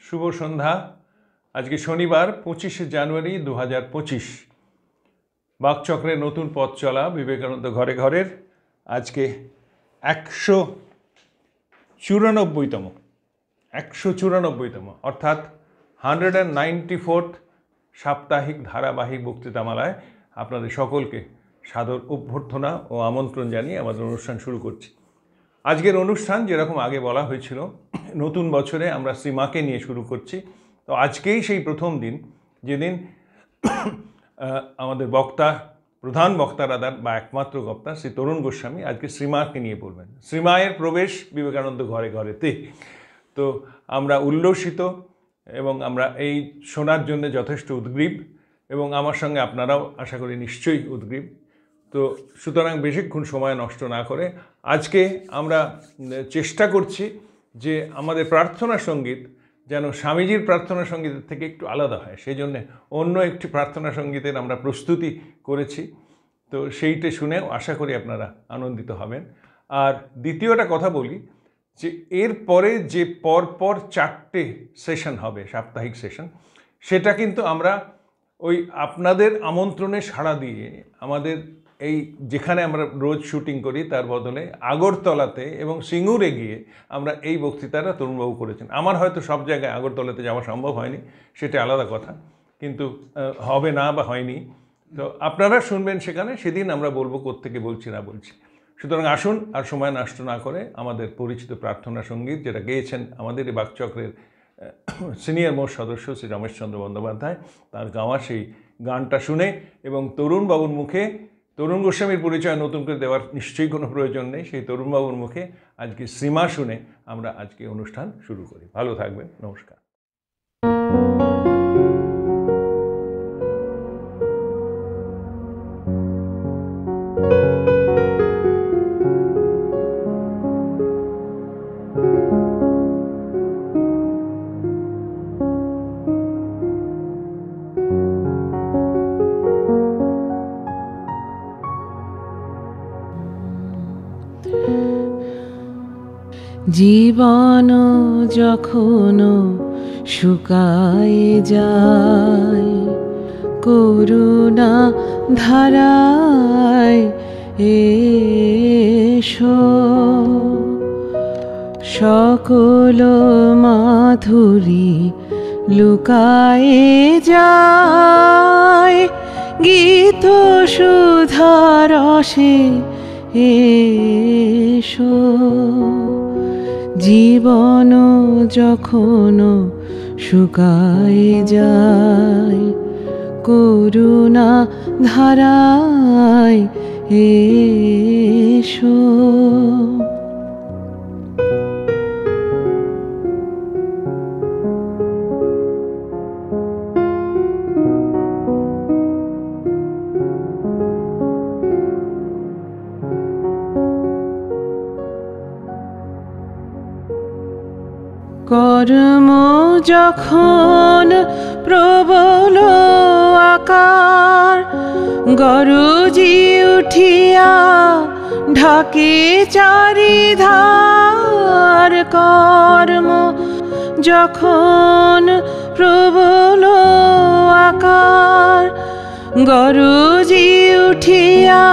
শুভ সন্ধ্যা। আজকে শনিবার 25শে জানুয়ারি 2025। বাকচক্রের নতুন পথ চলা বিবেকানন্দ ঘরে ঘরের আজকে 194তম অর্থাৎ 194th সাপ্তাহিক ধারাবাহিক বক্তৃতামালায় আপনাদের সকলকে সাদর অভ্যর্থনা ও আমন্ত্রণ জানিয়ে আমাদের অনুষ্ঠান শুরু করছি। আজকের অনুষ্ঠান যেরকম আগে বলা হয়েছিল, নতুন বছরে আমরা শ্রীমাকে নিয়ে শুরু করছি। তো আজকেই সেই প্রথম দিন যেদিন আমাদের প্রধান বক্তারাদার বা একমাত্র বক্তা শ্রী তরুণ গোস্বামী আজকে শ্রীমাকে নিয়ে বলবেন। শ্রীমায়ের প্রবেশ বিবেকানন্দ ঘরে ঘরেতে। তো আমরা উল্লসিত এবং আমরা এই শোনার জন্য যথেষ্ট উদ্গ্রীব, এবং আমার সঙ্গে আপনারাও আশা করি নিশ্চয়ই উদ্গ্রীব। তো সুতরাং বেশিক্ষণ সময় নষ্ট না করে আজকে আমরা চেষ্টা করছি যে আমাদের প্রার্থনা সঙ্গীত যেন স্বামীজির প্রার্থনা সঙ্গীতের থেকে একটু আলাদা হয়, সেই জন্যে অন্য একটি প্রার্থনা সঙ্গীতের আমরা প্রস্তুতি করেছি। তো সেইটা শুনেও আশা করি আপনারা আনন্দিত হবেন। আর দ্বিতীয়টা কথা বলি যে এরপরে যে পরপর 4টে সেশন হবে, সাপ্তাহিক সেশন, সেটা কিন্তু আমরা ওই আপনাদের আমন্ত্রণে সাড়া দিয়ে আমাদের এই যেখানে আমরা রোজ শুটিং করি তার বদলে আগরতলাতে এবং সিঙ্গুরে গিয়ে আমরা এই বক্তৃতাটা তরুণবাবু করেছেন। আমার হয়তো সব জায়গায় আগরতলাতে যাওয়া সম্ভব হয়নি, সেটা আলাদা কথা, কিন্তু হবে না বা হয়নি। তো আপনারা শুনবেন সেখানে, সেদিন আমরা বলবো কোত্থেকে বলছি না বলছি। সুতরাং আসুন আর সময় নষ্ট না করে আমাদের পরিচিত প্রার্থনা সঙ্গীত, যেটা গেয়েছেন আমাদের এই বাকচক্রের সিনিয়র মোস্ট সদস্য শ্রী রমেশচন্দ্র বন্দ্যোপাধ্যায়, তার গাওয়া সেই গানটা শুনে এবং তরুণবাবুর মুখে, তরুণ গোস্বামীর পরিচয় নতুন করে দেওয়ার নিশ্চয়ই কোনো প্রয়োজন নেই, সেই তরুণবাবুর মুখে আজকে শ্রীমা শুনে আমরা আজকে অনুষ্ঠান শুরু করি। ভালো থাকবেন, নমস্কার। জীবন যখন শুকায় যায়, করুণা ধারায় এসো, সকল মাধুরী লুকায় যায়, গীত সুধারসে এসো। জীবন যখন শুকায় যায়, করুণা ধারায় এসো। কর্ম যখন প্রবল আকার, গরজি উঠিয়া ঢাকে চারিধার। কর্ম যখন প্রবল আকার, গরজি উঠিয়া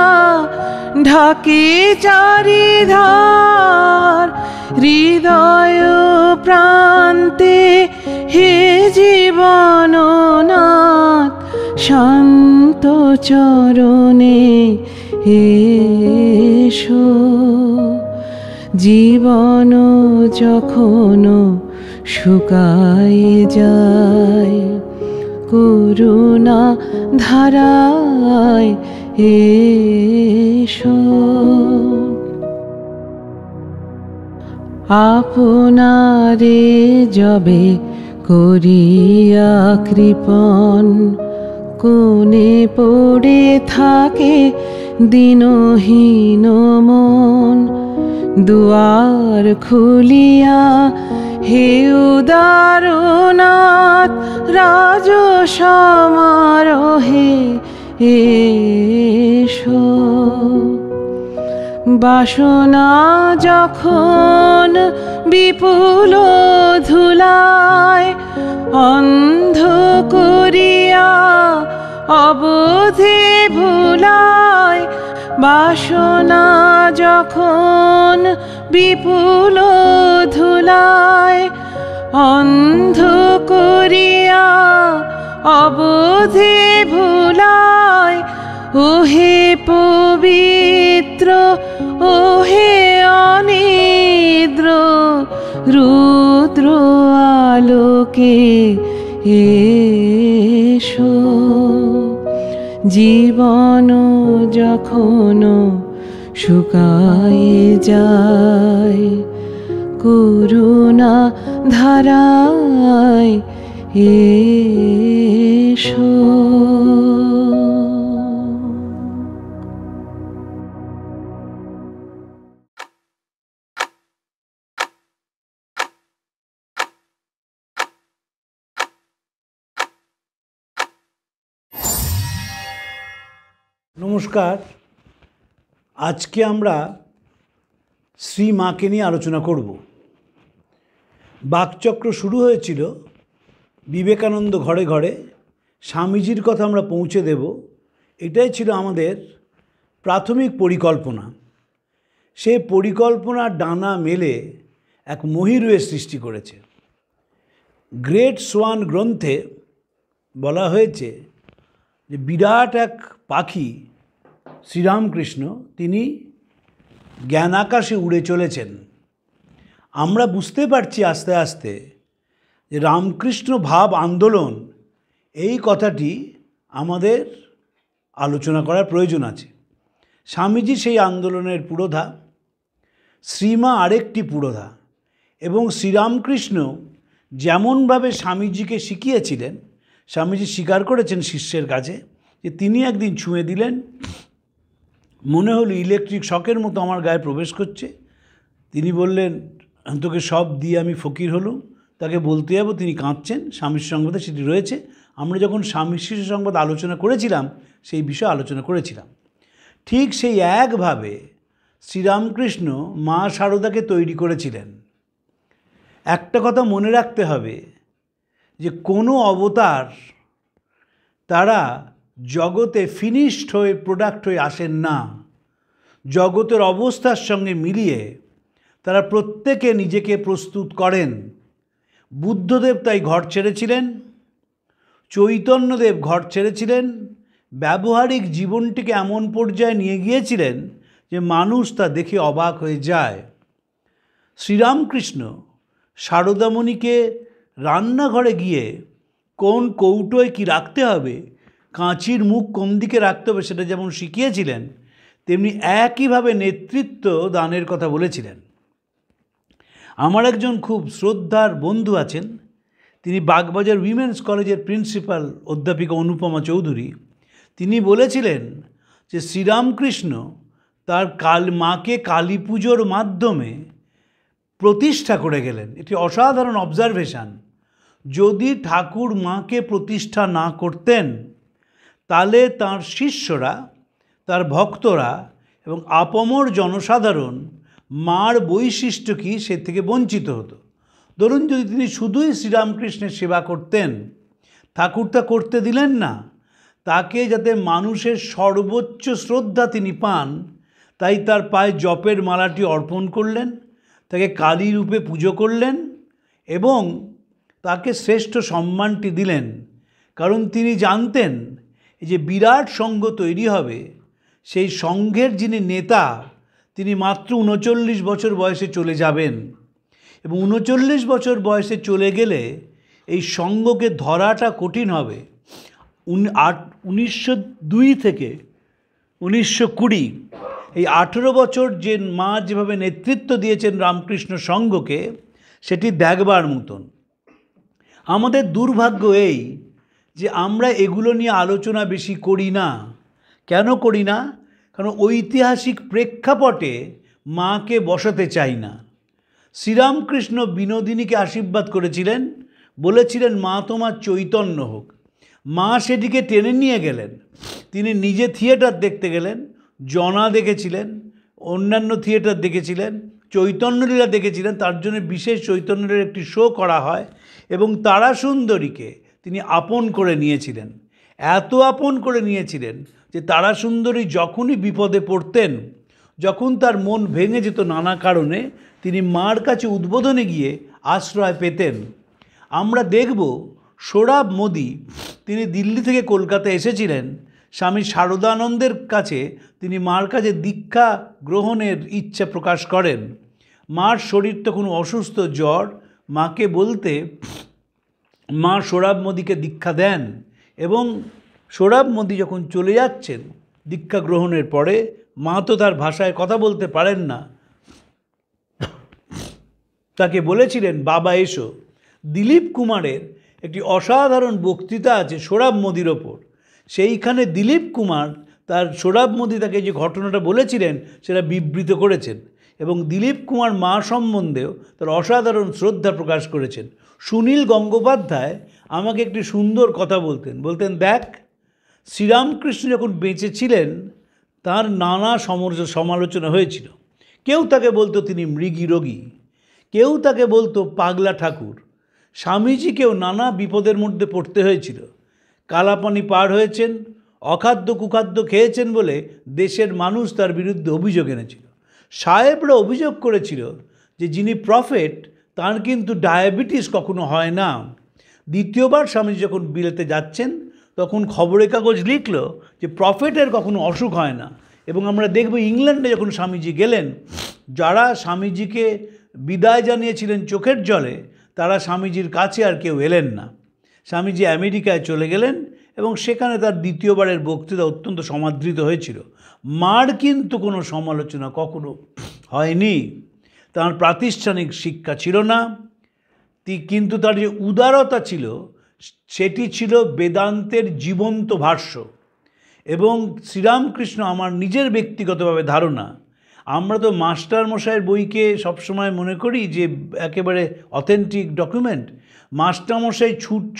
ঢাকে চারিধার। হৃদয় প্রান্তে হে জীবননাথ, শান্ত চরণে এসো। জীবন যখন শুকায় যায়, করুণা ধারায় এসো। আপনারে যবে করিয়া কৃপণ, কোণে পড়ে থাকে দিনহীন মন। দুয়ার খুলিয়া হে উদারনাথ, রাজ সমারোহে এসো। বাসনা যখন বিপুল ধুলায় অন্ধ করিয়া অবধি ভুলায়, বাসনা যখন বিপুল ধুলায়, অন্ধ করিয়া অবধি ভুলায়। ওহে পবিত্র, ওহে অনিদ্র, রুদ্র আলোকে এসো। জীবন যখন শুকায়ে যায়, করুণা ধারায় এসো। নমস্কার। আজকে আমরা শ্রী মাকে নিয়ে আলোচনা করব। বাকচক্র শুরু হয়েছিল বিবেকানন্দ ঘরে ঘরে, স্বামীজির কথা আমরা পৌঁছে দেব, এটাই ছিল আমাদের প্রাথমিক পরিকল্পনা। সেই পরিকল্পনার ডানা মেলে এক মহিরুহের সৃষ্টি করেছে। গ্রেট সোয়ান গ্রন্থে বলা হয়েছে যে বিরাট এক পাখি শ্রীরামকৃষ্ণ, তিনি জ্ঞান আকাশে উড়ে চলেছেন। আমরা বুঝতে পারছি আস্তে আস্তে যে রামকৃষ্ণ ভাব আন্দোলন, এই কথাটি আমাদের আলোচনা করার প্রয়োজন আছে। স্বামীজি সেই আন্দোলনের পুরোধা, শ্রীমা আরেকটি পুরোধা, এবং শ্রীরামকৃষ্ণ যেমনভাবে স্বামীজিকে শিখিয়েছিলেন, স্বামীজি স্বীকার করেছেন শিষ্যের কাছে যে তিনি একদিন ছুঁয়ে দিলেন, মনে হলো ইলেকট্রিক শকের মতো আমার গায়ে প্রবেশ করছে। তিনি বললেন, তোকে সব দিয়ে আমি ফকির হলুম। তাকে বলতে যাবো, তিনি কাঁদছেন। স্বামীর সংবাদে সেটি রয়েছে। আমরা যখন স্বামী শিষ্য সংবাদ আলোচনা করেছিলাম, সেই বিষয়ে আলোচনা করেছিলাম। ঠিক সেই একভাবে শ্রীরামকৃষ্ণ মা শারদাকে তৈরি করেছিলেন। একটা কথা মনে রাখতে হবে যে কোনো অবতার তারা জগতে ফিনিশড হয়ে, প্রোডাক্ট হয়ে আসেন না। জগতের অবস্থার সঙ্গে মিলিয়ে তারা প্রত্যেকে নিজেকে প্রস্তুত করেন। বুদ্ধদেব তাই ঘর ছেড়েছিলেন, চৈতন্যদেব ঘর ছেড়েছিলেন, ব্যবহারিক জীবনটিকে এমন পর্যায়ে নিয়ে গিয়েছিলেন যে মানুষ তা দেখে অবাক হয়ে যায়। শ্রীরামকৃষ্ণ শারদামণিকে রান্নাঘরে গিয়ে কোন কৌটোয় কি রাখতে হবে, কাঁচির মুখ কোন দিকে রাখতে হবে, সেটা যেমন শিখিয়েছিলেন, তেমনি একইভাবে নেতৃত্ব দানের কথা বলেছিলেন। আমার একজন খুব শ্রদ্ধার বন্ধু আছেন, তিনি বাগবাজার উইমেন্স কলেজের প্রিন্সিপাল অধ্যাপিকা অনুপমা চৌধুরী। তিনি বলেছিলেন যে শ্রীরামকৃষ্ণ তার মাকে কালী পুজোর মাধ্যমে প্রতিষ্ঠা করে গেলেন। এটি অসাধারণ অবজারভেশন। যদি ঠাকুর মাকে প্রতিষ্ঠা না করতেন, তাহলে তার শিষ্যরা, তার ভক্তরা এবং আপামর জনসাধারণ মার বৈশিষ্ট্য কী সে থেকে বঞ্চিত হতো। ধরুন, যদি তিনি শুধুই শ্রীরামকৃষ্ণের সেবা করতেন, ঠাকুর তা করতে দিলেন না, তাকে যাতে মানুষের সর্বোচ্চ শ্রদ্ধা তিনি পান, তাই তার পায়ে জপের মালাটি অর্পণ করলেন, তাকে কালী রূপে পুজো করলেন এবং তাকে শ্রেষ্ঠ সম্মানটি দিলেন। কারণ তিনি জানতেন যে বিরাট সংঘ তৈরি হবে, সেই সংঘের যিনি নেতা, তিনি মাত্র 39 বছর বয়সে চলে যাবেন এবং 39 বছর বয়সে চলে গেলে এই সংঘকে ধরাটা কঠিন হবে। 1902 থেকে 1920 এই 18 বছর যে মা যেভাবে নেতৃত্ব দিয়েছেন রামকৃষ্ণ সংঘকে, সেটি দেখবার মতন। আমাদের দুর্ভাগ্য এই যে আমরা এগুলো নিয়ে আলোচনা বেশি করি না। কেন করি না? কারণ ঐতিহাসিক প্রেক্ষাপটে মাকে বসাতে চাই না। শ্রীরামকৃষ্ণ বিনোদিনীকে আশীর্বাদ করেছিলেন, বলেছিলেন মা তোমার চৈতন্য হোক। মা সেটিকে টেনে নিয়ে গেলেন। তিনি নিজে থিয়েটার দেখতে গেলেন, জনা দেখেছিলেন, অন্যান্য থিয়েটার দেখেছিলেন, চৈতন্যলীলা দেখেছিলেন। তার জন্য বিশেষ চৈতন্যলীলার একটি শো করা হয় এবং তারাসুন্দরীকে তিনি আপন করে নিয়েছিলেন। এত আপন করে নিয়েছিলেন যে তারাসুন্দরী যখনই বিপদে পড়তেন, যখন তার মন ভেঙে যেত নানা কারণে, তিনি মার কাছে উদ্বোধনে গিয়ে আশ্রয় পেতেন। আমরা দেখব সোহরাব মোদি তিনি দিল্লি থেকে কলকাতা এসেছিলেন স্বামী শারদানন্দের কাছে। তিনি মার কাছে দীক্ষা গ্রহণের ইচ্ছা প্রকাশ করেন। মার শরীর তখন অসুস্থ, জ্বর। মাকে বলতে মা সোহরাব মোদিকে দীক্ষা দেন এবং সোহরাব মোদি যখন চলে যাচ্ছেন দীক্ষা গ্রহণের পরে, মা তো তার ভাষায় কথা বলতে পারেন না, তাকে বলেছিলেন বাবা এসো। দিলীপ কুমারের একটি অসাধারণ বক্তৃতা আছে সোহরাব মোদির ওপর। সেইখানে দিলীপ কুমার তার সোহরাব মোদি তাকে যে ঘটনাটা বলেছিলেন সেটা বিবৃত করেছেন এবং দিলীপ কুমার মা সম্বন্ধেও তার অসাধারণ শ্রদ্ধা প্রকাশ করেছেন। সুনীল গঙ্গোপাধ্যায় আমাকে একটি সুন্দর কথা বলতেন, দেখ, শ্রীরামকৃষ্ণ যখন বেঁচে ছিলেন তার নানা সমালোচনা হয়েছিল। কেউ তাকে বলতো তিনি মৃগী রোগী, কেউ তাকে বলতো পাগলা ঠাকুর। স্বামীজিকেও নানা বিপদের মধ্যে পড়তে হয়েছিল। কালাপানি পার হয়েছেন, অখাদ্য কুখাদ্য খেয়েছেন বলে দেশের মানুষ তার বিরুদ্ধে অভিযোগ এনেছিল। সাহেবরা অভিযোগ করেছিল যে যিনি প্রফেট তার কিন্তু ডায়াবেটিস কখনো হয় না। দ্বিতীয়বার স্বামীজি যখন বিলেতে যাচ্ছেন তখন খবরের কাগজ লিখল যে প্রফেটের কখনো অসুখ হয় না। এবং আমরা দেখব ইংল্যান্ডে যখন স্বামীজি গেলেন, যারা স্বামীজিকে বিদায় জানিয়েছিলেন চোখের জলে, তারা স্বামীজির কাছে আর কেউ এলেন না। স্বামীজি আমেরিকায় চলে গেলেন এবং সেখানে তার দ্বিতীয়বারের বক্তৃতা অত্যন্ত সমাদৃত হয়েছিল। মার কিন্তু কোনো সমালোচনা কখনো হয়নি। তার প্রাতিষ্ঠানিক শিক্ষা ছিল না, কিন্তু তার যে উদারতা ছিল সেটি ছিল বেদান্তের জীবন্ত ভাষ্য। এবং শ্রীরামকৃষ্ণ, আমার নিজের ব্যক্তিগতভাবে ধারণা, আমরা তো মাস্টারমশাইয়ের বইকে সবসময় মনে করি যে একেবারে অথেন্টিক ডকুমেন্ট। মাস্টারমশাই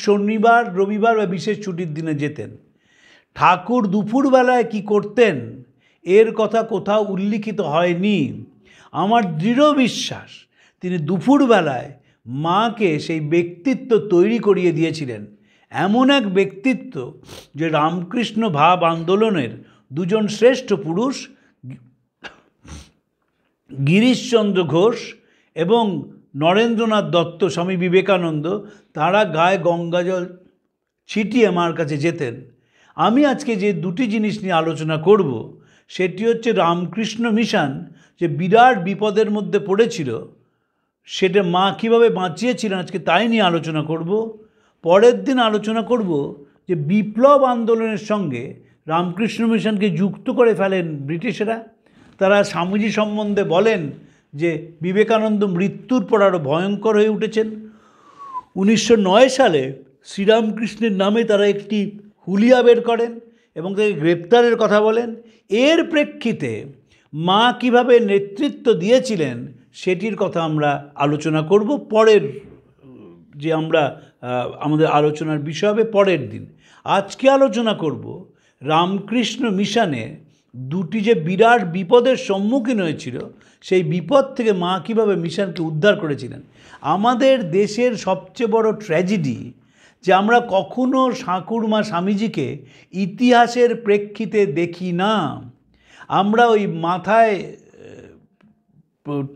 শনিবার, রবিবার বা বিশেষ ছুটির দিনে যেতেন। ঠাকুর দুপুরবেলায় কি করতেন এর কথা কোথাও উল্লিখিত হয়নি। আমার দৃঢ় বিশ্বাস তিনি দুপুরবেলায় মাকে সেই ব্যক্তিত্ব তৈরি করিয়ে দিয়েছিলেন। এমন এক ব্যক্তিত্ব যে রামকৃষ্ণ ভাব আন্দোলনের দুজন শ্রেষ্ঠ পুরুষ, গিরিশচন্দ্র ঘোষ এবং নরেন্দ্রনাথ দত্ত, স্বামী বিবেকানন্দ, তারা গায়ে গঙ্গাজল ছিটিয়ে মার কাছে যেতেন। আমি আজকে যে দুটি জিনিস নিয়ে আলোচনা করব সেটি হচ্ছে রামকৃষ্ণ মিশন যে বিরাট বিপদের মধ্যে পড়েছিল, সেটা মা কীভাবে বাঁচিয়েছিলেন, আজকে তাই নিয়ে আলোচনা করব। পরের দিন আলোচনা করব যে বিপ্লব আন্দোলনের সঙ্গে রামকৃষ্ণ মিশনকে যুক্ত করে ফেলেন ব্রিটিশরা। তারা স্বামীজি সম্বন্ধে বলেন যে বিবেকানন্দ মৃত্যুর পর আরও ভয়ঙ্কর হয়ে উঠেছেন। 1909 সালে শ্রীরামকৃষ্ণের নামে তারা একটি হুলিয়া বের করেন এবং তাকে গ্রেপ্তারের কথা বলেন। এর প্রেক্ষিতে মা কিভাবে নেতৃত্ব দিয়েছিলেন সেটির কথা আমরা আলোচনা করব পরের, যে আমরা আমাদের আলোচনার বিষয় হবে পরের দিন। আজকে আলোচনা করব রামকৃষ্ণ মিশনে দুটি যে বিরাট বিপদের সম্মুখীন হয়েছিল, সেই বিপদ থেকে মা কীভাবে মিশনকে উদ্ধার করেছিলেন। আমাদের দেশের সবচেয়ে বড় ট্র্যাজেডি যে আমরা কখনো ঠাকুরমা স্বামীজিকে ইতিহাসের প্রেক্ষিতে দেখি না। আমরা ওই মাথায়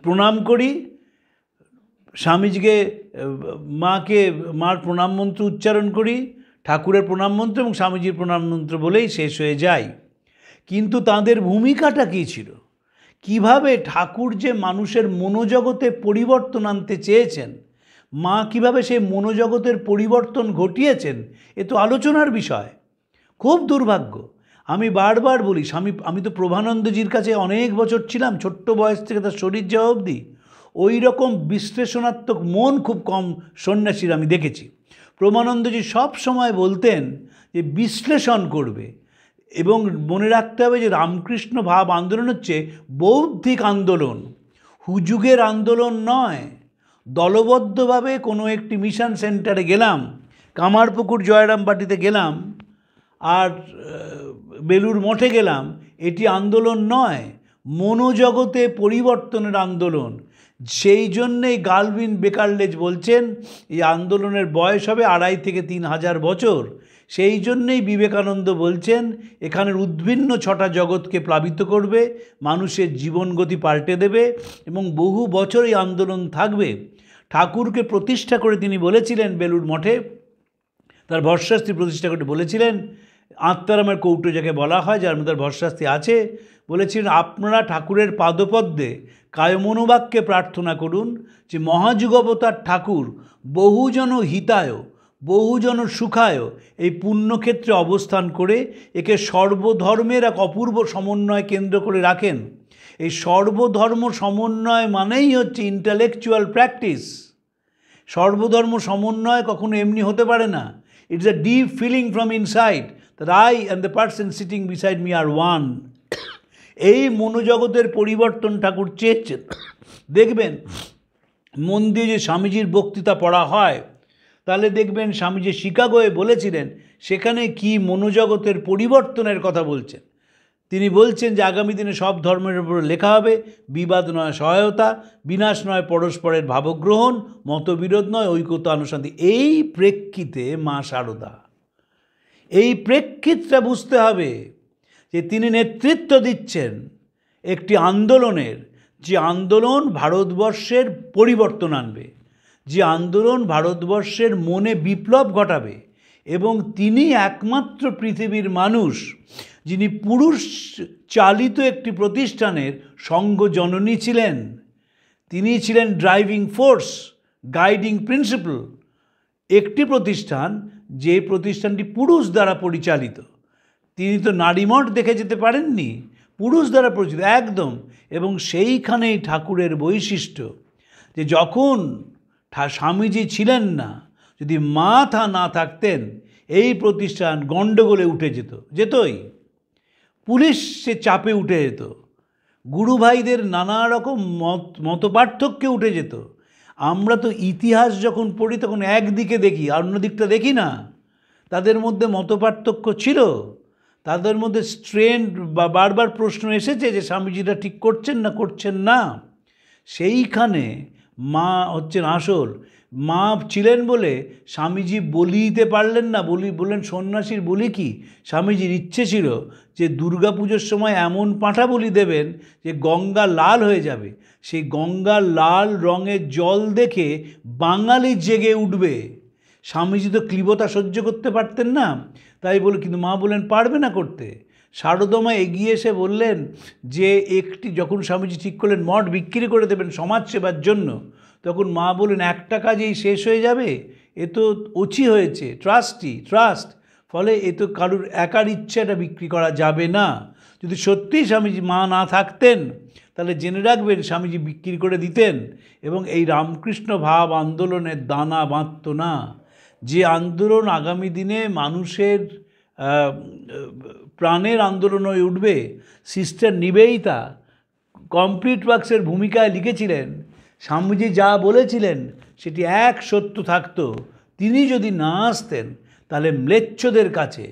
প্রণাম করি, স্বামীজিকে, মার প্রণাম মন্ত্র উচ্চারণ করি, ঠাকুরের প্রণাম মন্ত্র এবং স্বামীজির প্রণাম মন্ত্র বলেই শেষ হয়ে যায়। কিন্তু তাদের ভূমিকাটা কী ছিল, কিভাবে ঠাকুর যে মানুষের মনোজগতে পরিবর্তন আনতে চেয়েছেন, মা কিভাবে সেই মনোজগতের পরিবর্তন ঘটিয়েছেন, এ তো আলোচনার বিষয়। খুব দুর্ভাগ্য, আমি বারবার বলি, আমি তো প্রভানন্দজির কাছে অনেক বছর ছিলাম, ছোট্ট বয়স থেকে তার শরীর যাওয়া অবধি। ওই রকম বিশ্লেষণাত্মক মন খুব কম সন্ন্যাসীর আমি দেখেছি। প্রভানন্দজি সব সময় বলতেন যে বিশ্লেষণ করবে এবং মনে রাখতে হবে যে রামকৃষ্ণ ভাব আন্দোলন হচ্ছে বৌদ্ধিক আন্দোলন, হুজুগের আন্দোলন নয়। দলবদ্ধভাবে কোনো একটি মিশন সেন্টারে গেলাম, কামারপুকুর জয়রামবাটিতে গেলাম আর বেলুর মঠে গেলাম, এটি আন্দোলন নয়, মনোজগতে পরিবর্তনের আন্দোলন। সেই জন্যেই গালভিন বেকারলেজ বলছেন এই আন্দোলনের বয়স হবে 2.5 থেকে 3,000 বছর। সেই জন্যেই বিবেকানন্দ বলছেন এখানের উদ্ভিন্ন 6টা জগৎকে প্লাবিত করবে, মানুষের জীবনগতি পাল্টে দেবে এবং বহু বছর এই আন্দোলন থাকবে। ঠাকুরকে প্রতিষ্ঠা করে তিনি বলেছিলেন বেলুড় মঠে, তার ভরশাস্তি প্রতিষ্ঠা করে বলেছিলেন, আত্মারামের কৌটো যাকে বলা হয়, যার মধ্যে ভরশাস্তি আছে, বলেছিলেন আপনারা ঠাকুরের পাদপদ্মে কায়মনোবাক্যে প্রার্থনা করুন যে মহাযুগবতার ঠাকুর বহুজন হিতায় বহুজন সুখায় এই পুণ্যক্ষেত্রে অবস্থান করে একে সর্বধর্মের এক অপূর্ব সমন্বয় কেন্দ্র করে রাখেন। এই সর্বধর্ম সমন্বয় মানেই হচ্ছে ইন্টালেকচুয়াল প্র্যাকটিস। সর্বধর্ম সমন্বয় কখনো এমনি হতে পারে না। It's a deep feeling from inside that I and the person sitting beside me are one. এই মনোজগতের পরিবর্তন ঠাকুর চেয়েছেন। দেখবেন মন দিয়ে যে স্বামীজির বক্তৃতা পড়া হয় তাহলে দেখবেন স্বামীজি শিকাগোয় বলেছিলেন, সেখানে কি মনোজগতের পরিবর্তনের কথা বলছেন। তিনি বলছেন যে আগামী দিনে সব ধর্মের উপর লেখা হবে, বিবাদ নয় সহায়তা, বিনাশ নয় পরস্পরের ভাবগ্রহণ, মতবিরোধ নয় ঐক্যতা অনুশান্তি। এই প্রেক্ষিতে মা শারদা, এই প্রেক্ষিতটা বুঝতে হবে যে তিনি নেতৃত্ব দিচ্ছেন একটি আন্দোলনের, যে আন্দোলন ভারতবর্ষের পরিবর্তন আনবে, যে আন্দোলন ভারতবর্ষের মনে বিপ্লব ঘটাবে। এবং তিনি একমাত্র পৃথিবীর মানুষ যিনি পুরুষ চালিত একটি প্রতিষ্ঠানের সঙ্গ জননী ছিলেন। তিনি ছিলেন ড্রাইভিং ফোর্স, গাইডিং প্রিন্সিপাল। একটি প্রতিষ্ঠান, যে প্রতিষ্ঠানটি পুরুষ দ্বারা পরিচালিত। তিনি তো নারীমঠ দেখে যেতে পারেননি, পুরুষ দ্বারা পরিচালিত একদম। এবং সেইখানেই ঠাকুরের বৈশিষ্ট্য যে যখন স্বামীজি ছিলেন না, যদি মা না থাকতেন এই প্রতিষ্ঠান গণ্ডগোলে উঠে যেতই, পুলিশ সে চাপে উঠে যেত, গুরু ভাইদের নানা রকম মতপার্থক্যে উঠে যেত। আমরা তো ইতিহাস যখন পড়ি তখন একদিকে দেখি আর অন্য দিকটা দেখি না। তাদের মধ্যে মতপার্থক্য ছিল, তাদের মধ্যে স্ট্রেন বা বারবার প্রশ্ন এসেছে যে স্বামীজিরা ঠিক করছেন না। সেইখানে মা হচ্ছেন আসল। মা ছিলেন বলে স্বামীজি বলি দিতে পারলেন না। বললেন সন্ন্যাসীর বলি কি? স্বামীজির ইচ্ছে ছিল যে দুর্গাপুজোর সময় এমন পাঁঠা বলি দেবেন যে গঙ্গা লাল হয়ে যাবে। সেই গঙ্গার লাল রঙের জল দেখে বাঙালি জেগে উঠবে। স্বামীজি তো ক্লীবতা সহ্য করতে পারতেন না, তাই বলে, কিন্তু মা বললেন পারবে না করতে। শারদমা এগিয়ে এসে বললেন যে যখন স্বামীজি ঠিক করলেন মঠ বিক্রি করে দেবেন সমাজসেবার জন্য, তখন মা বললেন একটা কাজেই শেষ হয়ে যাবে, এ তো ওচি হয়েছে, ট্রাস্ট, ফলে এ তো কারুর একার ইচ্ছাটা বিক্রি করা যাবে না। যদি সত্যিই স্বামীজি মা না থাকতেন তাহলে জেনে রাখবেন স্বামীজি বিক্রি করে দিতেন এবং এই রামকৃষ্ণ ভাব আন্দোলনের দানা বাঁধত না। যে আন্দোলন আগামী দিনে মানুষের প্রাণের আন্দোলন হয়ে উঠবে। সিস্টার নিবেদিতা কমপ্লিট ওয়ার্কসের ভূমিকায় লিখেছিলেন, স্বামীজি যা বলেছিলেন সেটি এক সত্য থাকতো। তিনি যদি না আসতেন তাহলে ম্লেচ্ছদের কাছে,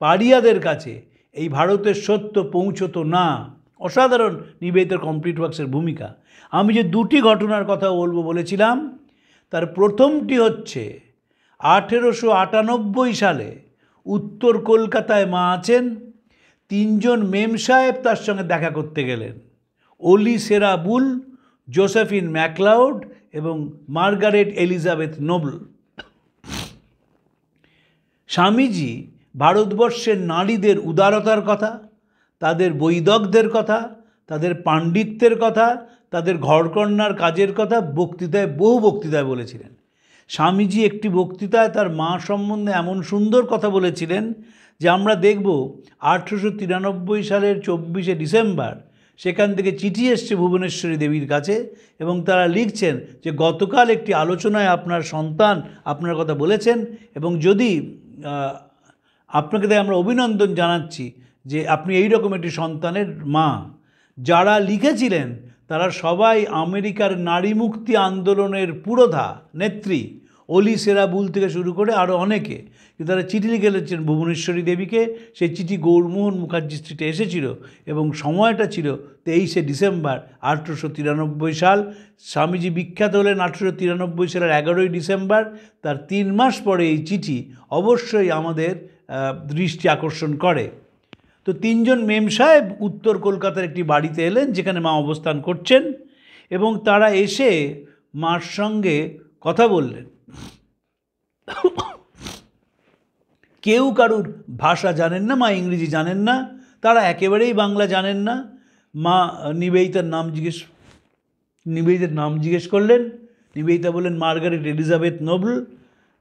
পাড়িয়াদের কাছে এই ভারতের সত্য পৌঁছতো না। অসাধারণ নিবেদিতার কমপ্লিট ওয়ার্কসের ভূমিকা। আমি যে দুটি ঘটনার কথা বলেছিলাম, তার প্রথমটি হচ্ছে 1898 সালে উত্তর কলকাতায় মা আছেন, 3 জন মেম সাহেব তার সঙ্গে দেখা করতে গেলেন, ওলি সেরা বুল, জোসেফিন ম্যাকলাউড এবং মার্গারেট এলিজাবেথ নোবেল। স্বামীজি ভারতবর্ষের নারীদের উদারতার কথা, তাদের বৈদগ্ধ্যের কথা, তাদের পাণ্ডিত্যের কথা, তাদের ঘরকন্যার কাজের কথা বহু বক্তৃতায় বলেছিলেন। স্বামীজি একটি বক্তৃতায় তার মা সম্বন্ধে এমন সুন্দর কথা বলেছিলেন যে আমরা দেখব 1893 সালের 24শে ডিসেম্বর সেখান থেকে চিঠি এসছে ভুবনেশ্বরী দেবীর কাছে এবং তারা লিখছেন যে গতকাল একটি আলোচনায় আপনার সন্তান আপনার কথা বলেছেন এবং যদি আপনাকে তাই আমরা অভিনন্দন জানাচ্ছি যে আপনি এই রকম একটি সন্তানের মা। যারা লিখেছিলেন তারা সবাই আমেরিকার নারী মুক্তি আন্দোলনের পুরোধা নেত্রী অলি সেরাবুল থেকে শুরু করে আরও অনেকে, কিন্তু তারা চিঠি লিখে লিখেছেন ভুবনেশ্বরী দেবীকে। সেই চিঠি গৌরমোহন মুখার্জি স্ট্রিটে এসেছিল এবং সময়টা ছিল 23শে ডিসেম্বর 1893 সাল। স্বামীজি বিখ্যাত হলেন 1893 সালের 11ই ডিসেম্বর। তার 3 মাস পরে এই চিঠি অবশ্যই আমাদের দৃষ্টি আকর্ষণ করে। তো 3 জন মেম সাহেব উত্তর কলকাতার একটি বাড়িতে এলেন যেখানে মা অবস্থান করছেন, এবং তারা এসে মার সঙ্গে কথা বললেন। কেউ কারুর ভাষা জানেন না, মা ইংরেজি জানেন না, তারা একেবারেই বাংলা জানেন না। মা নিবেদিতার নাম জিজ্ঞেস করলেন। নিবেদিতা বললেন মার্গারেট এলিজাবেথ নোবেল।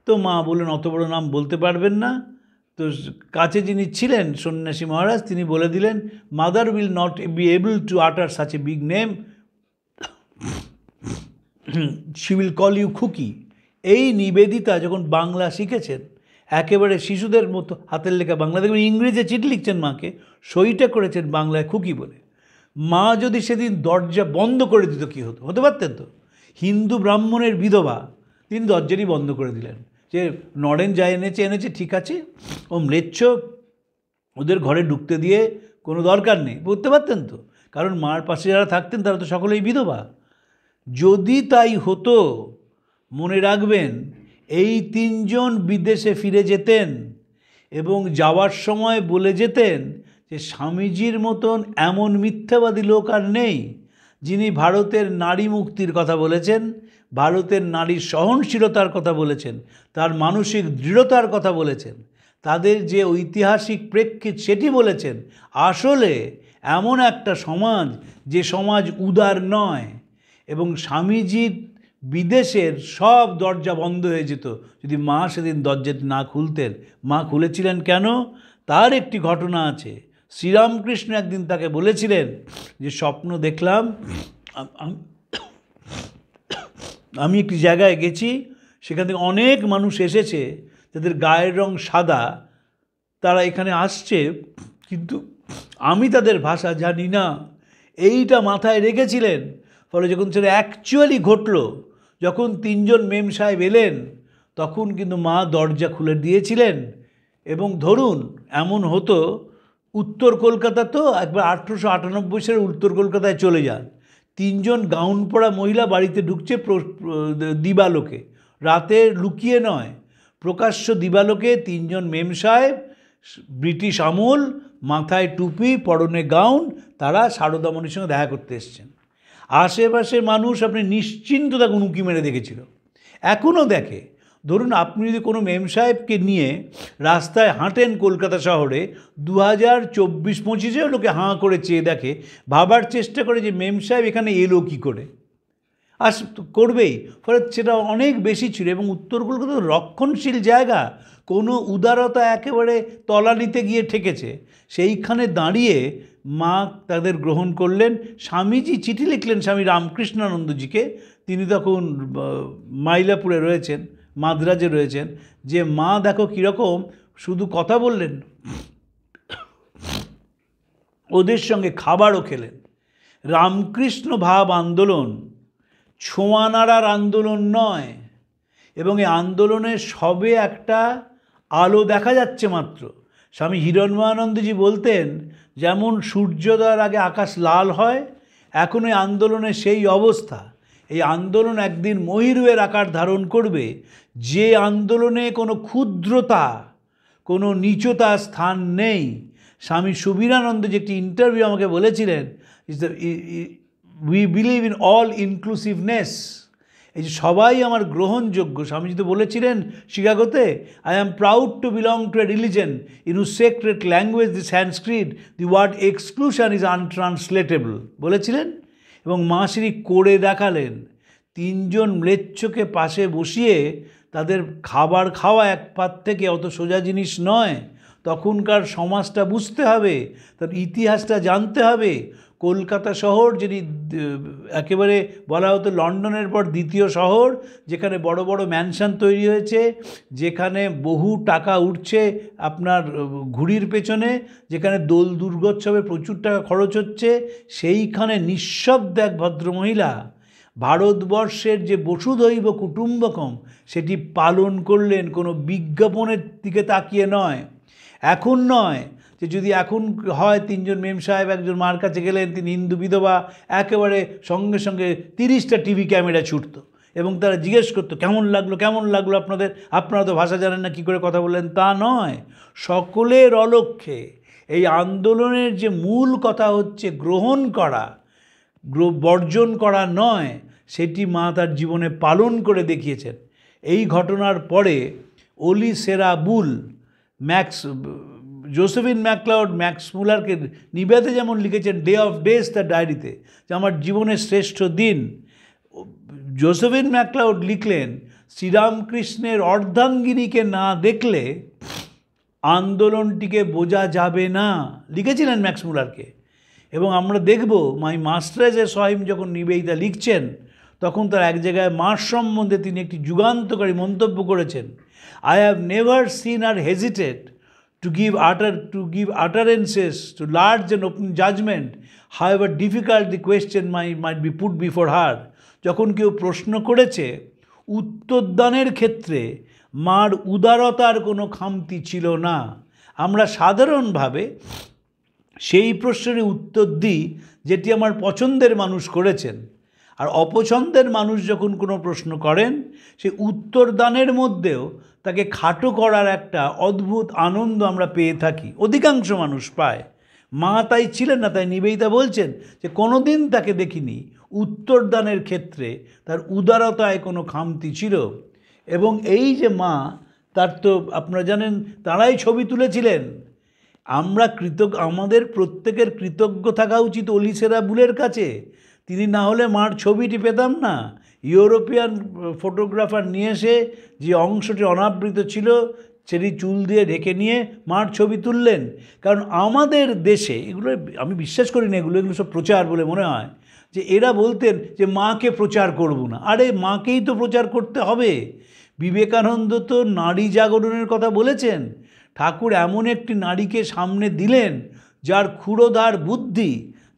তো মা বললেন অত বড় নাম বলতে পারবেন না। তো কাছে যিনি ছিলেন সন্ন্যাসী মহারাজ, তিনি বলে দিলেন mother will not be able to utter such a big name, she will call you খুকি। এই নিবেদিতা যখন বাংলা শিখেছেন, একেবারে শিশুদের মতো হাতের লেখা বাংলা, দেখবেন ইংরেজি চিঠি লিখছেন মাকে, সইটা করেছেন বাংলায় খুকি বলে। মা যদি সেদিন দরজা বন্ধ করে দিত কী হতো? হতে পারতেন তো। হিন্দু ব্রাহ্মণের বিধবা, তিনি দরজারই বন্ধ করে দিলেন, যে নড়েন যা এনেছে ঠিক আছে, ও ম্লেচ্ছ, ওদের ঘরে ঢুকতে দিয়ে কোনো দরকার নেই, বলতে পারতেন তো। কারণ মার পাশে যারা থাকতেন তারা তো সকলেই বিধবা। যদি তাই হতো, মনে রাখবেন এই 3 জন বিদেশে ফিরে যেতেন এবং যাওয়ার সময় বলে যেতেন যে স্বামীজির মতন এমন মিথ্যাবাদী লোক আর নেই, যিনি ভারতের নারী মুক্তির কথা বলেছেন, ভারতের নারীর সহনশীলতার কথা বলেছেন, তার মানসিক দৃঢ়তার কথা বলেছেন, তাদের যে ঐতিহাসিক প্রেক্ষিত সেটি বলেছেন। আসলে এমন একটা সমাজ, যে সমাজ উদার নয়, এবং স্বামীজির বিদেশের সব দরজা বন্ধ হয়ে যেত যদি মা সেদিন দরজা না খুলতেন। মা খুলেছিলেন কেন? তার একটি ঘটনা আছে। শ্রীরামকৃষ্ণ একদিন তাকে বলেছিলেন যে স্বপ্ন দেখলাম, আমি একটি জায়গায় গেছি, সেখান থেকে অনেক মানুষ এসেছে যাদের গায়ের রং সাদা, তারা এখানে আসছে, কিন্তু আমি তাদের ভাষা জানি না। এইটা মাথায় রেখেছিলেন। ফলে যখন সেটা অ্যাকচুয়ালি ঘটল, যখন 3 জন মেম সাহেব এলেন, তখন কিন্তু মা দরজা খুলে দিয়েছিলেন। এবং ধরুন এমন হতো, উত্তর কলকাতা তো একবার 1898 সালে উত্তর কলকাতায় চলে যান, 3 জন গাউন পরা মহিলা বাড়িতে ঢুকছে দিবালোকে, রাতে লুকিয়ে নয়, প্রকাশ্য দিবালোকে 3 জন মেম সাহেব, ব্রিটিশ আমল, মাথায় টুপি, পরনে গাউন, তারা শারদামণির সঙ্গে দেখা করতে এসছেন। আশেপাশের মানুষ আপনি নিশ্চিন্ত তাকে উঁকি মেরে দেখেছিল, এখনও দেখে। ধরুন আপনি যদি কোনো মেম সাহেবকে নিয়ে রাস্তায় হাঁটেন কলকাতা শহরে, 2024-25-এও লোকে হাঁ করে চেয়ে দেখে, ভাবার চেষ্টা করে যে মেম সাহেব এখানে এলো কী করে, করবেই। ফলে সেটা অনেক বেশি ছিল। এবং উত্তর কলকাতা রক্ষণশীল জায়গা, কোনো উদারতা একেবারে তলানিতে গিয়ে ঠেকেছে। সেইখানে দাঁড়িয়ে মা তাদের গ্রহণ করলেন। স্বামীজি চিঠি লিখলেন স্বামী রামকৃষ্ণানন্দজিকে, তিনি তখন মাইলাপুরে রয়েছেন, মাদ্রাজে রয়েছেন, যে মা দেখো কীরকম, শুধু কথা বললেন, ওদের সঙ্গে খাবারও খেলেন। রামকৃষ্ণ ভাব আন্দোলন ছোঁয়া নাড়ার আন্দোলন নয়, এবং এই আন্দোলনে সবে একটা আলো দেখা যাচ্ছে মাত্র। স্বামী হিরণ্ময়ানন্দজি বলতেন, যেমন সূর্যোদয়ের আগে আকাশ লাল হয়, এখন এই আন্দোলনে সেই অবস্থা। এই আন্দোলন একদিন মহিরুহের আকার ধারণ করবে, যে আন্দোলনে কোনো ক্ষুদ্রতা, কোনো নিচতা স্থান নেই। স্বামী সুবীরানন্দ যে একটি ইন্টারভিউ আমাকে বলেছিলেন, we believe in all inclusiveness, এই যে সবাই আমার গ্রহণযোগ্য। স্বামীজি তো বলেছিলেন শিকাগোতে, I am proud to belong to a religion in whose sacred language the Sanskrit the word exclusion is untranslatable বলেছিলেন। এবং মা শ্রী করে দেখালেন। 3 জন ম্লেচ্ছকে পাশে বসিয়ে তাদের খাবার খাওয়া এক পাত থেকে অত সোজা জিনিস নয়। তখনকার সমাজটা বুঝতে হবে, তার ইতিহাসটা জানতে হবে। কলকাতা শহর যিনি একেবারে বলা হতো লন্ডনের পর দ্বিতীয় শহর, যেখানে বড় বড় ম্যানশন তৈরি হয়েছে, যেখানে বহু টাকা উঠছে আপনার ঘুড়ির পেছনে, যেখানে দোল দুর্গোৎসবে প্রচুর টাকা খরচ হচ্ছে, সেইখানে নিঃশব্দ এক ভদ্রমহিলা ভারতবর্ষের যে বসুধৈব কুটুম্বকম সেটি পালন করলেন কোনো বিজ্ঞাপনের দিকে তাকিয়ে নয়। এখন নয় যে যদি এখন হয় 3 জন মেম সাহেব একজন মার কাছে গেলেন, তিনি হিন্দু বিধবা, একেবারে সঙ্গে সঙ্গে 30টা টিভি ক্যামেরা ছুটতো এবং তারা জিজ্ঞেস করতো কেমন লাগলো আপনাদের, আপনারা তো ভাষা জানেন না, কী করে কথা বললেন। তা নয়, সকলের অলক্ষ্যে এই আন্দোলনের যে মূল কথা হচ্ছে গ্রহণ করা, বর্জন করা নয়, সেটি মা তার জীবনে পালন করে দেখিয়েছেন। এই ঘটনার পরে ওলি সেরা বুল জোসেফিন ম্যাকলাউড ম্যাক্স মুলারকে নিবেদে যেমন লিখেছেন ডে অফ ডেজ তার ডায়েরিতে, যে আমার জীবনের শ্রেষ্ঠ দিন, জোসেফিন ম্যাকলাউড লিখলেন শ্রীরামকৃষ্ণের অর্ধাঙ্গিনীকে না দেখলে আন্দোলনটিকে বোঝা যাবে না, লিখেছিলেন ম্যাক্স মুলারকে। এবং আমরা দেখব মাই মাস্টার্স এ সহিম যখন নিবেদিতা লিখছেন, তখন তার এক জায়গায় মার সম্বন্ধে তিনি একটি যুগান্তকারী মন্তব্য করেছেন। I have never seen or hesitate to give utterances to large and open judgment, however difficult the question might be put before her. যখন কেউ প্রশ্ন করেছে, উত্তরদানের ক্ষেত্রে মার উদারতার কোনো খামতি ছিল না। আমরা সাধারণভাবে সেই প্রশ্নের উত্তর দিই যেটি আমার পছন্দের মানুষ করেছেন, আর অপছন্দের মানুষ যখন কোনো প্রশ্ন করেন, সেই উত্তরদানের মধ্যেও তাকে খাটো করার একটা অদ্ভুত আনন্দ আমরা পেয়ে থাকি, অধিকাংশ মানুষ পায়। মা তাই ছিলেন না, তাই নিবেদিতা বলছেন যে কোনো দিন তাকে দেখিনি উত্তরদানের ক্ষেত্রে তার উদারতায় কোনো খামতি ছিল। এবং এই যে মা, তার তো আপনারা জানেন তারাই ছবি তুলেছিলেন। আমরা আমাদের প্রত্যেকের কৃতজ্ঞ থাকা উচিত ওলি সেরা বুলের কাছে। তিনি না হলে মার ছবিটি পেতাম না। ইউরোপিয়ান ফটোগ্রাফার নিয়ে এসে যে অংশটি অনাবৃত ছিল সেটি চুল দিয়ে ঢেকে নিয়ে মার ছবি তুললেন। কারণ আমাদের দেশে এগুলো আমি বিশ্বাস করি না, এগুলো সব প্রচার বলে মনে হয়, যে এরা বলতেন যে মাকে প্রচার করব না। আরে মাকেই তো প্রচার করতে হবে। বিবেকানন্দ তো নারী জাগরণের কথা বলেছেন। ঠাকুর এমন একটি নারীকে সামনে দিলেন যার ক্ষুরোধার বুদ্ধি,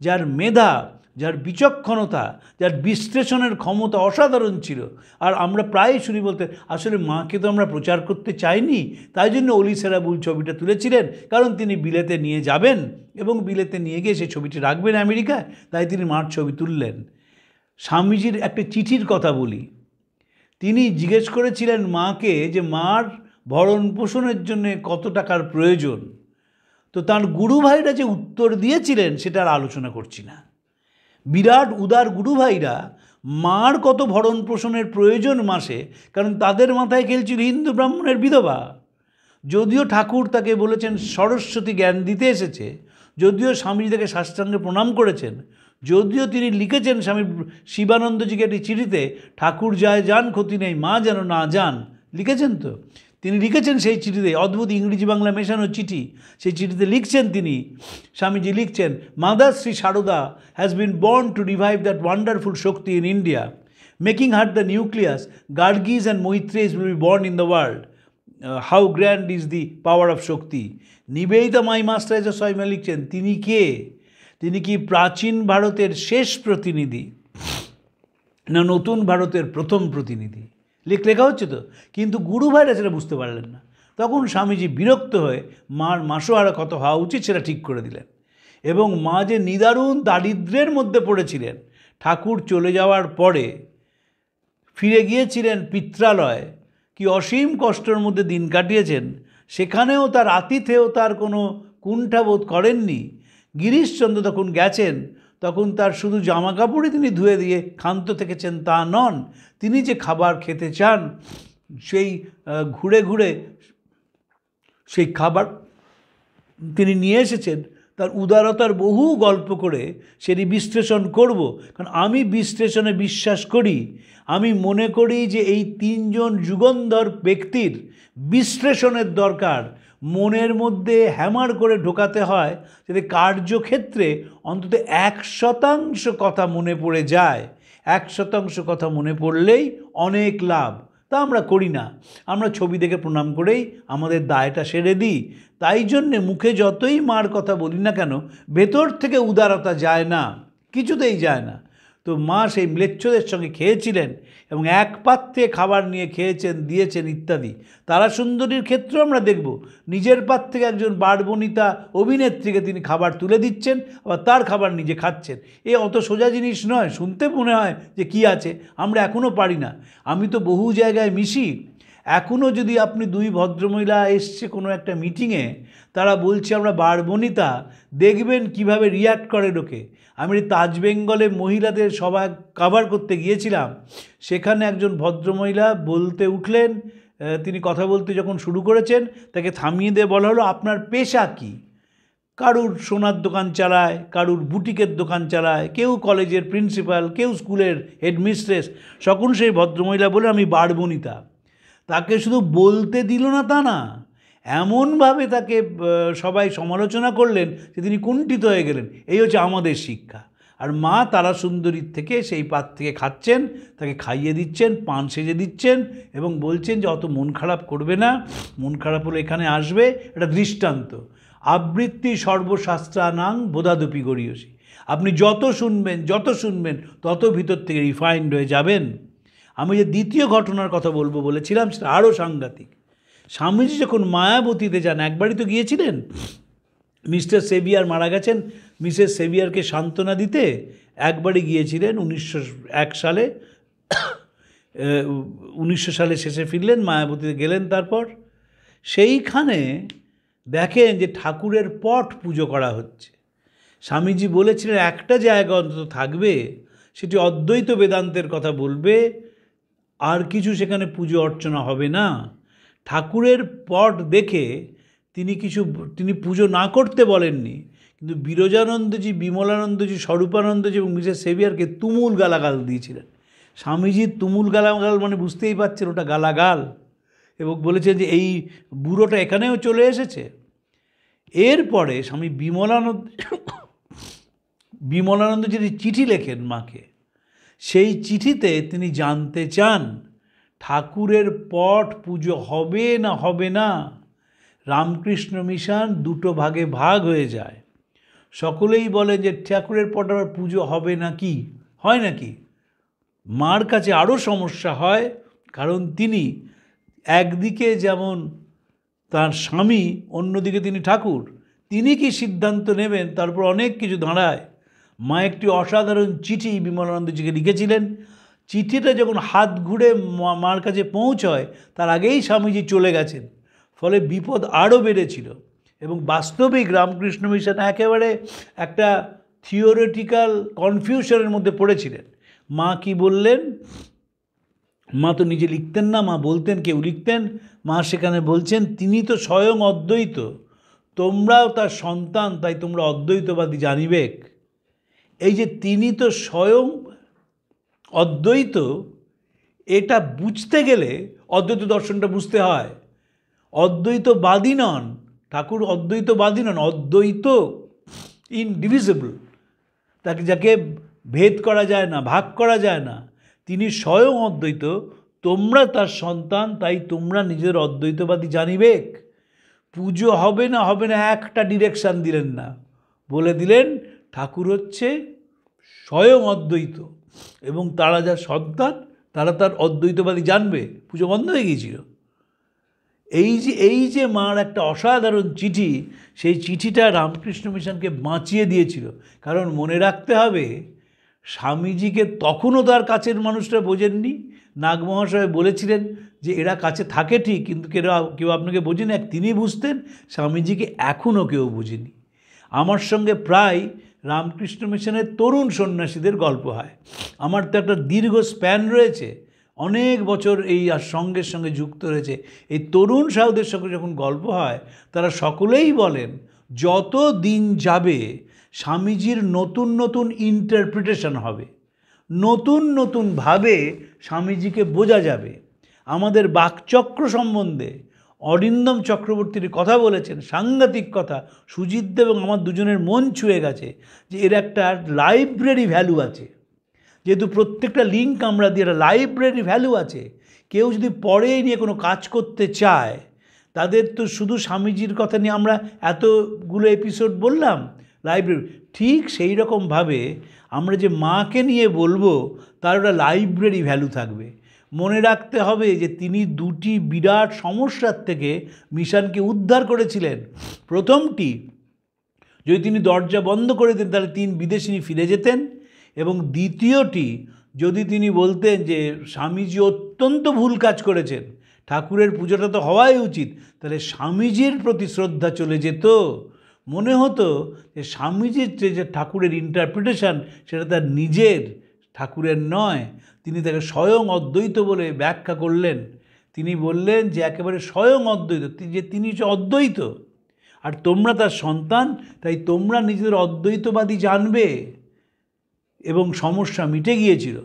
যার মেধা, যার বিচক্ষণতা, যার বিশ্লেষণের ক্ষমতা অসাধারণ ছিল। আর আমরা প্রায় শুনি বলতে, আসলে মাকে তো আমরা প্রচার করতে চাইনি, তাই জন্য ওলি সেরা বুল ছবিটা তুলেছিলেন, কারণ তিনি বিলেতে নিয়ে যাবেন এবং বিলেতে নিয়ে গিয়ে সেই ছবিটি রাখবেন আমেরিকায়, তাই তিনি মার ছবি তুললেন। স্বামীজির একটা চিঠির কথা বলি। তিনি জিজ্ঞেস করেছিলেন মাকে যে মার ভরণ পোষণের জন্য কত টাকার প্রয়োজন। তো তার গুরু ভাইরা যে উত্তর দিয়েছিলেন সেটা আর আলোচনা করছি না। বিরাট উদার গুরু ভাইরা মার কত ভরণ পোষণের প্রয়োজন মাসে, কারণ তাদের মাথায় খেলছিল হিন্দু ব্রাহ্মণের বিধবা। যদিও ঠাকুর তাকে বলেছেন সরস্বতী জ্ঞান দিতে এসেছে, যদিও স্বামীজি তাকে সাষ্টাঙ্গে প্রণাম করেছেন, যদিও তিনি লিখেছেন স্বামী শিবানন্দজিকে একটি চিঠিতে, ঠাকুর যায় যান ক্ষতি নেই, মা যেন না যান, লিখেছেন তো তিনি, লিখেছেন সেই চিঠিতে, অদ্ভুত ইংরেজি বাংলা মেশানো চিঠি। সেই চিঠিতে লিখছেন তিনি, স্বামীজি লিখছেন, mother Shri Sarada has been born to revive that wonderful shakti in India, making her the nucleus, Gargis and Maitreyis will be born in the world, how grand is the power of shakti. Nivedita my masters সহিমা লিখছেন, তিনি কে? তিনি কি প্রাচীন ভারতের শেষ প্রতিনিধি না নতুন ভারতের প্রথম প্রতিনিধি? লেখা হচ্ছে তো, কিন্তু গুরু ভাইরা সেটা বুঝতে পারলেন না। তখন স্বামীজি বিরক্ত হয়ে মার মাসোহারা কত হওয়া উচিত সেটা ঠিক করে দিলেন। এবং মা যে নিদারুণ দারিদ্র্যের মধ্যে পড়েছিলেন, ঠাকুর চলে যাওয়ার পরে ফিরে গিয়েছিলেন পিত্রালয়, কি অসীম কষ্টের মধ্যে দিন কাটিয়েছেন, সেখানেও তার আতিথেও তার কোনো কুণ্ঠাবোধ করেননি। গিরিশচন্দ্র তখন গেছেন, তখন তার শুধু জামা কাপড়ই তিনি ধুয়ে দিয়ে ক্ষান্ত থেকেছেন তা নন, তিনি যে খাবার খেতে চান সেই ঘুরে ঘুরে সেই খাবার তিনি নিয়ে এসেছেন। তার উদারতার বহু গল্প করে সেটি বিশ্লেষণ করব, কারণ আমি বিশ্লেষণে বিশ্বাস করি। আমি মনে করি যে এই 3 জন যুগন্ধর ব্যক্তির বিশ্লেষণের দরকার, মনের মধ্যে হ্যামার করে ঢোকাতে হয়, যাতে কার্যক্ষেত্রে অন্তত 1% কথা মনে পড়ে যায়। 1% কথা মনে পড়লেই অনেক লাভ। তা আমরা করি না, আমরা ছবি দেখে প্রণাম করেই আমাদের দায়টা সেরে দিই। তাই জন্যে মুখে যতই মার কথা বলি না কেন, ভেতর থেকে উদারতা যায় না, কিছুতেই যায় না। তো মা সেই ম্লেচ্ছদের সঙ্গে খেয়েছিলেন এবং এক পাত্রে খাবার নিয়ে খেয়েছেন, দিয়েছেন ইত্যাদি। তারাসুন্দরীর ক্ষেত্রেও আমরা দেখব নিজের পাত থেকে একজন বারবনিতা অভিনেত্রীকে তিনি খাবার তুলে দিচ্ছেন, আবার তার খাবার নিজে খাচ্ছেন। এ অত সোজা জিনিস নয়, শুনতে মনে হয় যে কি আছে, আমরা এখনও পারি না। আমি তো বহু জায়গায় মিশি, এখনও যদি আপনি দুই ভদ্রমহিলা এসছে কোনো একটা মিটিংয়ে, তারা বলছে আমরা বারবনিতা, দেখবেন কিভাবে রিয়্যাক্ট করে লোকে। আমি তাজ বেঙ্গলে মহিলাদের সভা কভার করতে গিয়েছিলাম, সেখানে একজন ভদ্রমহিলা বলতে উঠলেন, তিনি কথা বলতে যখন শুরু করেছেন তাকে থামিয়ে দিয়ে বলা হলো আপনার পেশা কী? কারুর সোনার দোকান চালায়, কারুর বুটিকের দোকান চালায়, কেউ কলেজের প্রিন্সিপাল, কেউ স্কুলের হেডমিস্ট্রেস। সকল সেই ভদ্রমহিলা বলে আমি বারবনিতা। তাকে শুধু বলতে দিল না তা না, এমনভাবে তাকে সবাই সমালোচনা করলেন যে তিনি কুণ্ঠিত হয়ে গেলেন। এই হচ্ছে আমাদের শিক্ষা। আর মা তারাসুন্দরীর থেকে সেই পাত থেকে খাচ্ছেন, তাকে খাইয়ে দিচ্ছেন, পান সেজে দিচ্ছেন এবং বলছেন যে অত মন খারাপ করবে না, মন খারাপ হলে এখানে আসবে। এটা দৃষ্টান্ত। আবৃত্তি সর্বশাস্ত্রানাং বোধাদপি গরীয়সী। আপনি যত শুনবেন তত ভিতর থেকে রিফাইন্ড হয়ে যাবেন। আমি যে দ্বিতীয় ঘটনার কথা বলবো বলেছিলাম, সেটা আরও সাংঘাতিক। স্বামীজি যখন মায়াবতীতে যান, একবারই তো গিয়েছিলেন, মিস্টার সেভিয়ার মারা গেছেন, মিসেস সেভিয়ারকে সান্ত্বনা দিতে একবারই গিয়েছিলেন 1901 সালে। 1900 সালে শেষে ফিরলেন, মায়াবতীতে গেলেন। তারপর সেইখানে দেখেন যে ঠাকুরের পট পুজো করা হচ্ছে। স্বামীজি বলেছিলেন একটা জায়গা অন্তত থাকবে, সেটি অদ্বৈত বেদান্তের কথা বলবে, আর কিছু সেখানে পুজো অর্চনা হবে না। ঠাকুরের পট দেখে তিনি পুজো না করতে বলেননি, কিন্তু বিরজানন্দজি, বিমলানন্দজি, স্বরূপানন্দজি এবং মিসেস সেভিয়ারকে তুমুল গালাগাল দিয়েছিলেন। স্বামীজির তুমুল গালাগাল মানে বুঝতেই পারছেন ওটা গালাগাল, এবং বলেছেন যে এই বুড়োটা এখানেও চলে এসেছে। এরপরে স্বামী বিমলানন্দ যদি চিঠি লেখেন মাকে, সেই চিঠিতে তিনি জানতে চান ঠাকুরের পট পুজো হবে না হবে না। রামকৃষ্ণ মিশন দুটো ভাগে ভাগ হয়ে যায়। সকলেই বলে যে ঠাকুরের পট আবার পুজো হবে না, কি হয় নাকি? মার কাছে আরও সমস্যা হয়, কারণ তিনি একদিকে যেমন তার স্বামী, অন্যদিকে তিনি ঠাকুর। তিনি কি সিদ্ধান্ত নেবেন তার উপর অনেক কিছু দাঁড়ায়। মা একটি অসাধারণ চিঠি বিমলানন্দজিকে লিখেছিলেন। চিঠিটা যখন হাত ঘুরে মার কাছে পৌঁছয়, তার আগেই স্বামীজি চলে গেছেন, ফলে বিপদ আরও বেড়েছিল। এবং বাস্তবিক রামকৃষ্ণ মিশন একেবারে একটা থিওরিটিক্যাল কনফিউশনের মধ্যে পড়েছিলেন। মা কি বললেন? মা তো নিজে লিখতেন না, মা বলতেন, কেউ লিখতেন। মা সেখানে বলছেন তিনি তো স্বয়ং অদ্বৈত, তোমরাও তার সন্তান, তাই তোমরা অদ্বৈতবাদী জানিবেক। এই যে তিনি তো স্বয়ং অদ্বৈত, এটা বুঝতে গেলে অদ্বৈত দর্শনটা বুঝতে হয়। অদ্বৈতবাদী নন ঠাকুর, অদ্বৈতবাদী নন, অদ্বৈত ইনডিভিজিবল, যাকে ভেদ করা যায় না, ভাগ করা যায় না। তিনি স্বয়ং অদ্বৈত, তোমরা তার সন্তান, তাই তোমরা নিজের অদ্বৈতবাদী জানিবেক। পুজো হবে না হবে না একটা ডিরেকশান দিলেন না, বলে দিলেন ঠাকুর হচ্ছে স্বয়ং অদ্বৈত এবং তারা যার সন্তান তারা তার অদ্বৈতবাদী জানবে। পুজো বন্ধ হয়ে গিয়েছিল। এই যে মার একটা অসাধারণ চিঠি, সেই চিঠিটা রামকৃষ্ণ মিশনকে বাঁচিয়ে দিয়েছিল। কারণ মনে রাখতে হবে, স্বামীজিকে তখনও তার কাছের মানুষরা বোঝেননি। নাগমহাশয় বলেছিলেন যে এরা কাছে থাকে ঠিক, কিন্তু কেউ আপনাকে বোঝেন। তিনি বুঝতেন, স্বামীজিকে এখনও কেউ বোঝেনি। আমার সঙ্গে প্রায় রামকৃষ্ণ মিশনের তরুণ সন্ন্যাসীদের গল্প হয়। আমার তো একটা দীর্ঘ স্প্যান রয়েছে, অনেক বছর এই সঙ্গের সঙ্গে যুক্ত রয়েছে। এই তরুণ সাধুদের সঙ্গে যখন গল্প হয়, তারা সকলেই বলেন যত দিন যাবে স্বামীজির নতুন নতুন ইন্টারপ্রিটেশন হবে, নতুন নতুনভাবে স্বামীজিকে বোঝা যাবে। আমাদের বাকচক্র সম্বন্ধে অরিন্দম চক্রবর্তীর কথা বলেছেন, সাংঘাতিক কথা। সুজিতদেব এবং আমার দুজনের মন ছুঁয়ে গেছে যে এর একটা লাইব্রেরি ভ্যালু আছে। যেহেতু প্রত্যেকটা লিঙ্ক আমরা দিয়ে একটা লাইব্রেরি ভ্যালু আছে। কেউ যদি পরে নিয়ে কোনো কাজ করতে চায়, তাদের তো শুধু স্বামীজির কথা নিয়ে আমরা এতগুলো এপিসোড বললাম, লাইব্রেরি ঠিক সেই রকমভাবে আমরা যে মাকে নিয়ে বলবো তার একটা লাইব্রেরি ভ্যালু থাকবে। মনে রাখতে হবে যে তিনি দুটি বিরাট সমস্যার থেকে মিশনকে উদ্ধার করেছিলেন। প্রথমটি, যদি তিনি দরজা বন্ধ করে দিতেন তাহলে 3 বিদেশিনী ফিরে যেতেন, এবং দ্বিতীয়টি, যদি তিনি বলতেন যে স্বামীজি অত্যন্ত ভুল কাজ করেছেন, ঠাকুরের পুজোটা তো হওয়াই উচিত, তাহলে স্বামীজির প্রতি শ্রদ্ধা চলে যেত। মনে হতো যে স্বামীজির যে ঠাকুরের ইন্টারপ্রিটেশন সেটা তার নিজের, ঠাকুরের নয়। তিনি তাকে স্বয়ং অদ্বৈত বলে ব্যাখ্যা করলেন। তিনি বললেন যে একেবারে স্বয়ং অদ্বৈত, যে তিনি হচ্ছে অদ্বৈত, আর তোমরা তার সন্তান, তাই তোমরা নিজেদের অদ্বৈতবাদী জানবে। এবং সমস্যা মিটে গিয়েছিল।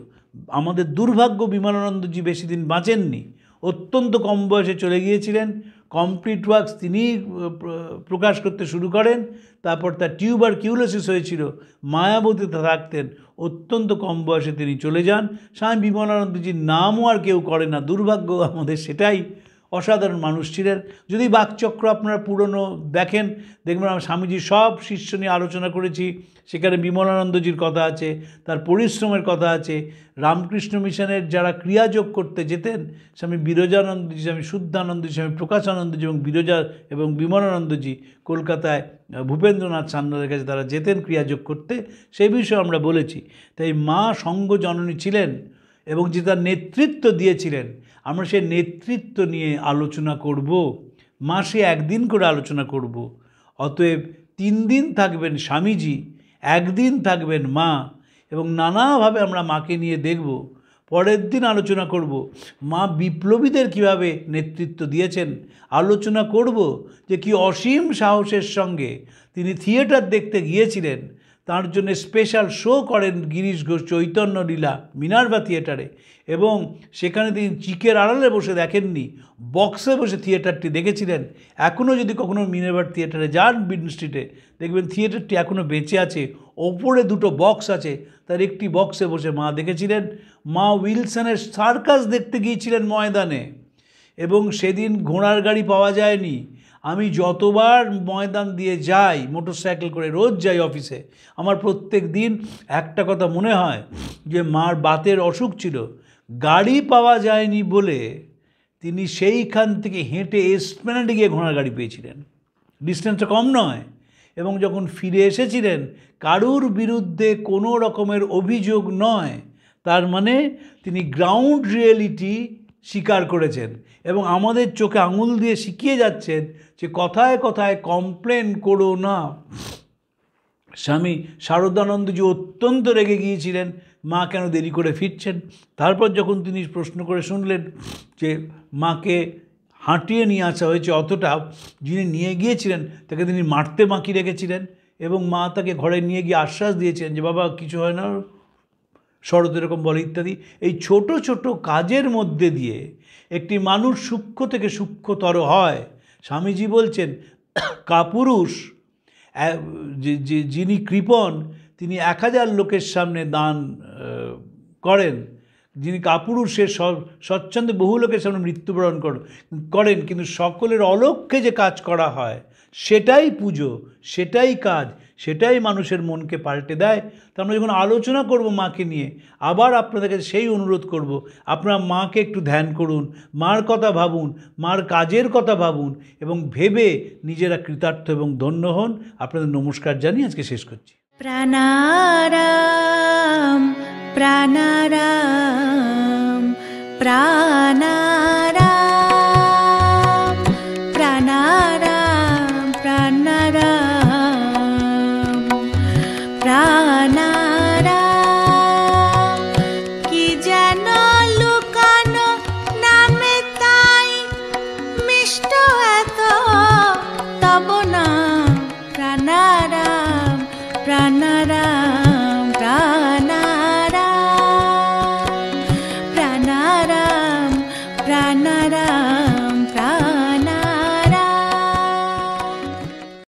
আমাদের দুর্ভাগ্য বিমলানন্দজি বেশি দিন বাঁচেননি, অত্যন্ত কম বয়সে চলে গিয়েছিলেন। কমপ্লিট ওয়ার্কস তিনি প্রকাশ করতে শুরু করেন, তারপর তার টিউবারকিউলোসিস হয়েছিল, মায়াবতীতে থাকতেন, অত্যন্ত কম বয়সে তিনি চলে যান। স্বামী বিমলানন্দজির নামও আর কেউ করে না, দুর্ভাগ্য আমাদের সেটাই। অসাধারণ মানুষ ছিলেন। যদি বাকচক্র আপনারা পুরনো দেখেন, দেখবেন আমরা স্বামীজির সব শিষ্য নিয়ে আলোচনা করেছি, সেখানে বিমলানন্দজির কথা আছে, তার পরিশ্রমের কথা আছে। রামকৃষ্ণ মিশনের যারা ক্রিয়াযোগ করতে যেতেন, স্বামী বিরজানন্দজি, স্বামী শুদ্ধানন্দজি, স্বামী প্রকাশানন্দজি এবং বিরজা এবং বিমলানন্দজি কলকাতায় ভূপেন্দ্রনাথ সান্যালের কাছে তারা যেতেন ক্রিয়াযোগ করতে, সেই বিষয়ে আমরা বলেছি। তাই মা সঙ্গ জননী ছিলেন এবং যে তার নেতৃত্ব দিয়েছিলেন, আমরা সেই নেতৃত্ব নিয়ে আলোচনা করব, মাসে 1 দিন করে আলোচনা করব। অতএব 3 দিন থাকবেন স্বামীজি, 1 দিন থাকবেন মা, এবং নানাভাবে আমরা মাকে নিয়ে দেখব। পরের দিন আলোচনা করব মা বিপ্লবীদের কিভাবে নেতৃত্ব দিয়েছেন, আলোচনা করব যে কি অসীম সাহসের সঙ্গে তিনি থিয়েটার দেখতে গিয়েছিলেন। তার জন্য স্পেশাল শো করেন গিরিশ ঘোষ চৈতন্য লীলা মিনার্ভা থিয়েটারে, এবং সেখানে তিনি চিকের আড়ালে বসে দেখেননি, বক্সে বসে থিয়েটারটি দেখেছিলেন। এখনও যদি কখনো মিনার্ভা থিয়েটারে যান বিন স্ট্রিটে, দেখবেন থিয়েটারটি এখনও বেঁচে আছে, ওপরে 2টো বক্স আছে, তার একটি বক্সে বসে মা দেখেছিলেন। মা উইলসনের সার্কাস দেখতে গিয়েছিলেন ময়দানে, এবং সেদিন ঘোড়ার গাড়ি পাওয়া যায়নি। আমি যতবার ময়দান দিয়ে যাই মোটরসাইকেল করে, রোজ যাই অফিসে, আমার প্রত্যেক দিন একটা কথা মনে হয় যে মার বাতের অসুখ ছিল, গাড়ি পাওয়া যায়নি বলে তিনি সেইখান থেকে হেঁটে এসপ্ল্যানেডে গিয়ে ঘোড়ার গাড়ি পেয়েছিলেন, ডিস্টেন্সটা কম নয়। এবং যখন ফিরে এসেছিলেন, কারুর বিরুদ্ধে কোনো রকমের অভিযোগ নয়, তার মানে তিনি গ্রাউন্ড রিয়েলিটি স্বীকার করেছেন এবং আমাদের চোখে আঙুল দিয়ে শিখিয়ে যাচ্ছেন যে কথায় কথায় কমপ্লেন করো না। স্বামী শারদানন্দজি অত্যন্ত রেগে গিয়েছিলেন মা কেন দেরি করে ফিরছেন। তারপর যখন তিনি প্রশ্ন করে শুনলেন যে মাকে হাঁটিয়ে নিয়ে আসা হয়েছে, অতটা যিনি নিয়ে গিয়েছিলেন তাকে তিনি মারতে বাকি রেখেছিলেন, এবং মা তাকে ঘরে নিয়ে গিয়ে আশ্বাস দিয়েছেন যে বাবা কিছু হয় না, শরৎ এরকম বলে ইত্যাদি। এই ছোট ছোট কাজের মধ্যে দিয়ে একটি মানুষ সূক্ষ্ম থেকে সূক্ষ্মতর হয়। স্বামীজি বলছেন কাপুরুষ যিনি কৃপণ তিনি 1000 লোকের সামনে দান করেন, যিনি কাপুরুষ সে স্বচ্ছন্দে বহু লোকের সামনে মৃত্যুবরণ করেন, কিন্তু সকলের অলক্ষ্যে যে কাজ করা হয় সেটাই পুজো, সেটাই কাজ, সেটাই মানুষের মনকে পাল্টে দেয়। তো আমরা যখন আলোচনা করব মাকে নিয়ে, আবার আপনাদের কাছে সেই অনুরোধ করব, আপনারা মাকে একটু ধ্যান করুন, মার কথা ভাবুন, মার কাজের কথা ভাবুন, এবং ভেবে নিজেরা কৃতার্থ এবং ধন্য হন। আপনাদের নমস্কার জানিয়ে আজকে শেষ করছি। প্রাণারাম প্রাণারাম প্রাণারাম প্রাণারাম।